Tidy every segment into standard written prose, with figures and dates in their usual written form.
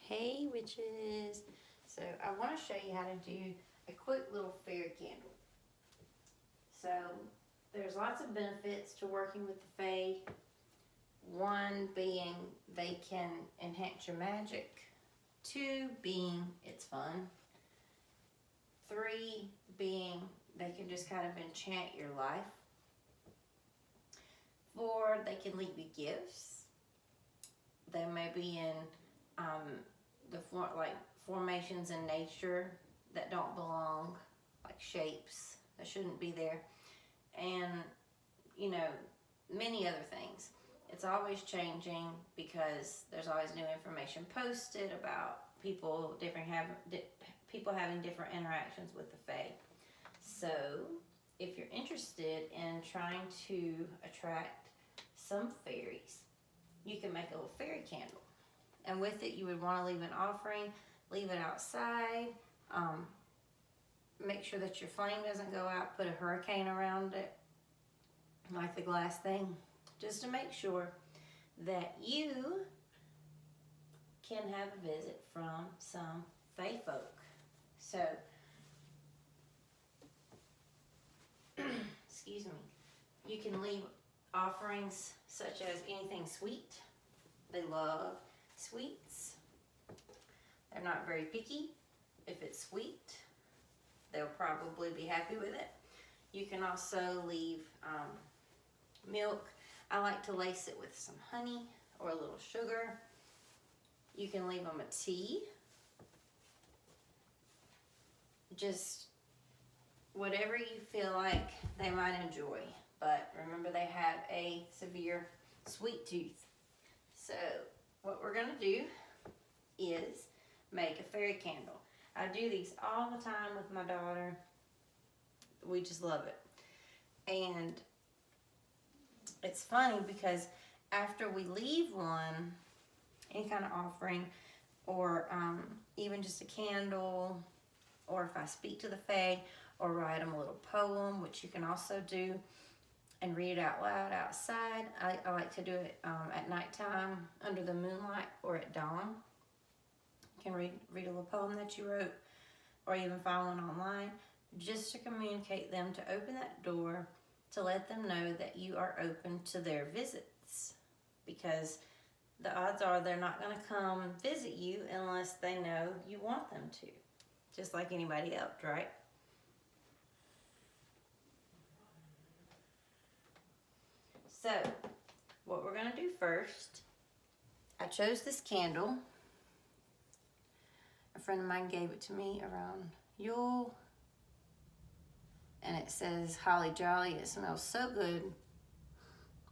Hey witches! So I want to show you how to do a quick little fairy candle. So there's lots of benefits to working with the Fae. One being they can enhance your magic. Two being it's fun. Three being they can just kind of enchant your life. Four, they can leave you gifts. They may be in formations in nature that don't belong, like shapes that shouldn't be there, and many other things. It's always changing because there's always new information posted about people having different interactions with the Fae. So if you're interested in trying to attract some fairies, you can make a little fairy candle. And with it, you would want to leave an offering, leave it outside, make sure that your flame doesn't go out, put a hurricane around it, like the glass thing, just to make sure that you can have a visit from some Fae folk. So, excuse me, you can leave offerings such as anything sweet. They love sweets. They're not very picky. If it's sweet, they'll probably be happy with it. You can also leave milk. I like to lace it with some honey or a little sugar. You can leave them a tea. Just whatever you feel like they might enjoy. But remember, they have a severe sweet tooth. So what we're going to do is make a fairy candle. I do these all the time with my daughter. We just love it. And it's funny because after we leave one, any kind of offering, or even just a candle, or if I speak to the Fae, or write them a little poem, which you can also do, and read it out loud outside. I like to do it at nighttime, under the moonlight, or at dawn. You can read a little poem that you wrote, or even find one online, just to communicate them to open that door, to let them know that you are open to their visits. Because the odds are they're not going to come visit you unless they know you want them to. Just like anybody else, right? So, what we're going to do first, I chose this candle. A friend of mine gave it to me around Yule. And it says Holly Jolly. It smells so good.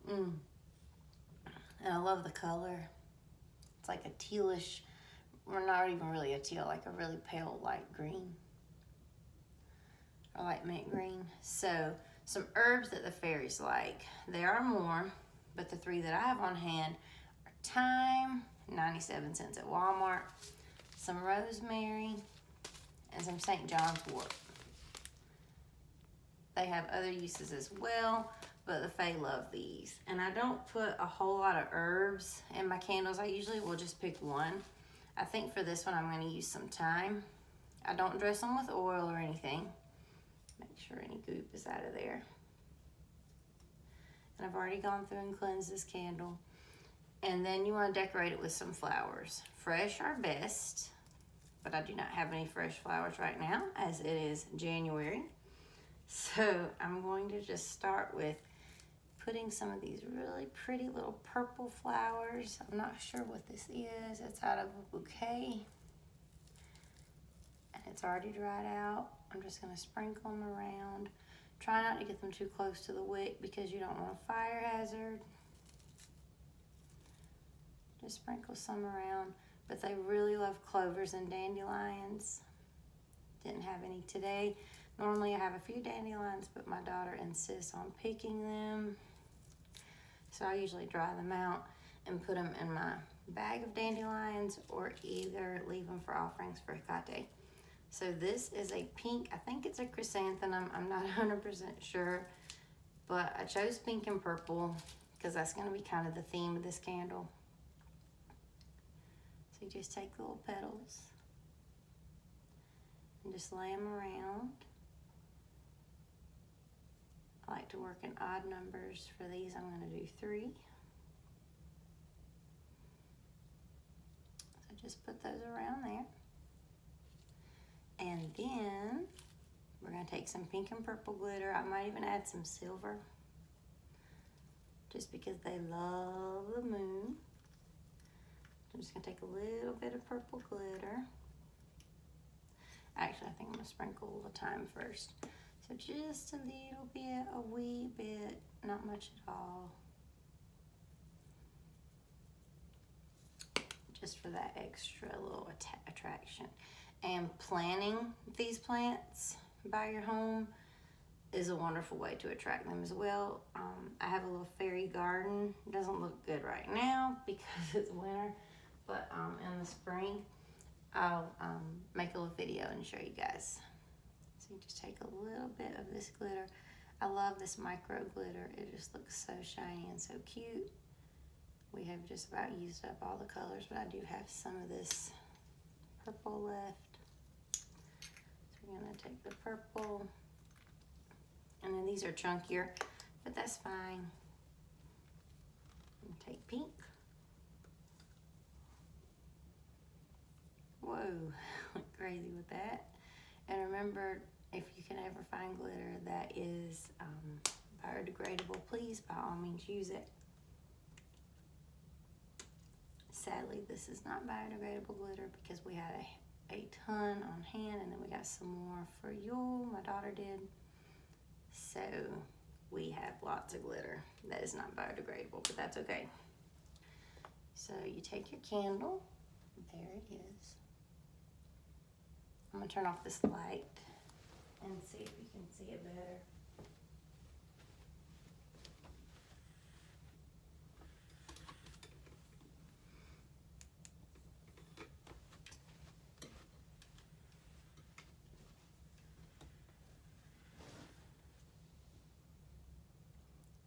And I love the color. It's like a tealish, or not even really a teal, like a really pale light green. Or light mint green. So, some herbs that the fairies like. There are more, but the three that I have on hand are thyme, 97 cents at Walmart, some rosemary, and some St. John's wort. They have other uses as well, but the Fae love these. And I don't put a whole lot of herbs in my candles. I usually will just pick one. I think for this one I'm going to use some thyme. I don't dress them with oil or anything. Make sure any goop is out of there. And I've already gone through and cleansed this candle. And then you want to decorate it with some flowers. Fresh are best, but I do not have any fresh flowers right now as it is January. So I'm going to just start with putting some of these really pretty little purple flowers. I'm not sure what this is. It's out of a bouquet. And it's already dried out. I'm just going to sprinkle them around. Try not to get them too close to the wick because you don't want a fire hazard. Just sprinkle some around. But they really love clovers and dandelions. Didn't have any today. Normally I have a few dandelions, but my daughter insists on picking them. So I usually dry them out and put them in my bag of dandelions, or either leave them for offerings for Hecate. So this is a pink, I think it's a chrysanthemum, I'm not 100% sure, but I chose pink and purple because that's going to be kind of the theme of this candle. So you just take the little petals and just lay them around. I like to work in odd numbers. For these, I'm going to do 3. So just put those around there. And then we're going to take some pink and purple glitter. I might even add some silver, just because they love the moon. I'm just going to take a little bit of purple glitter. Actually, I think I'm going to sprinkle the thyme first. So just a little bit, a wee bit, not much at all. Just for that extra little attraction. And planting these plants by your home is a wonderful way to attract them as well. I have a little fairy garden. It doesn't look good right now because it's winter, but in the spring, I'll make a little video and show you guys. So you just take a little bit of this glitter. I love this micro glitter. It just looks so shiny and so cute. We have just about used up all the colors, but I do have some of this purple left. So we're gonna take the purple, and then these are chunkier, but that's fine. And take pink. Whoa, went crazy with that. And remember, if you can ever find glitter that is biodegradable, please, by all means, use it. Sadly, this is not biodegradable glitter because we had a ton on hand, and then we got some more for Yule. My daughter did. So we have lots of glitter that is not biodegradable, but that's okay. So you take your candle. There it is. I'm gonna turn off this light and see if you can see it better.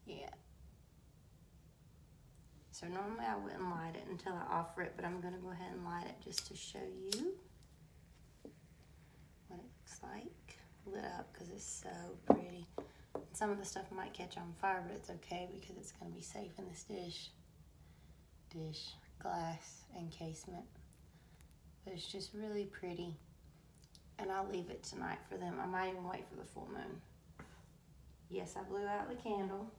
Yeah. So normally I wouldn't light it until I offer it, but I'm gonna go ahead and light it just to show you what it looks like lit up, because it's so pretty. Some of the stuff might catch on fire, but it's okay because it's gonna be safe in this glass encasement. But it's just really pretty, and I'll leave it tonight for them. I might even wait for the full moon. Yes, I blew out the candle.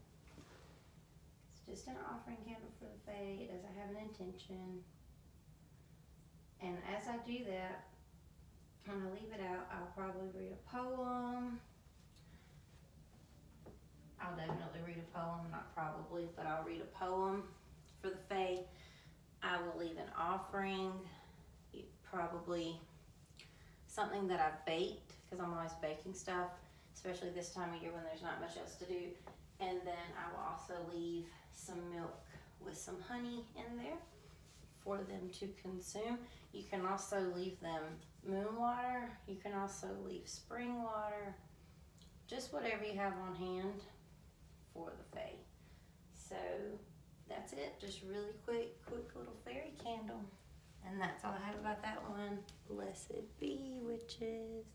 It's just an offering candle for the Fae. It doesn't have an intention. And as I do that, when I leave it out, I'll probably read a poem. I'll definitely read a poem, not probably, but I'll read a poem for the Fae. I will leave an offering, probably something that I've baked, because I'm always baking stuff, especially this time of year when there's not much else to do. And then I will also leave some milk with some honey in there for them to consume. You can also leave them moon water. You can also leave spring water, just whatever you have on hand for the Fae. So that's it, just really quick little fairy candle. And that's all I have about that one. Blessed be witches.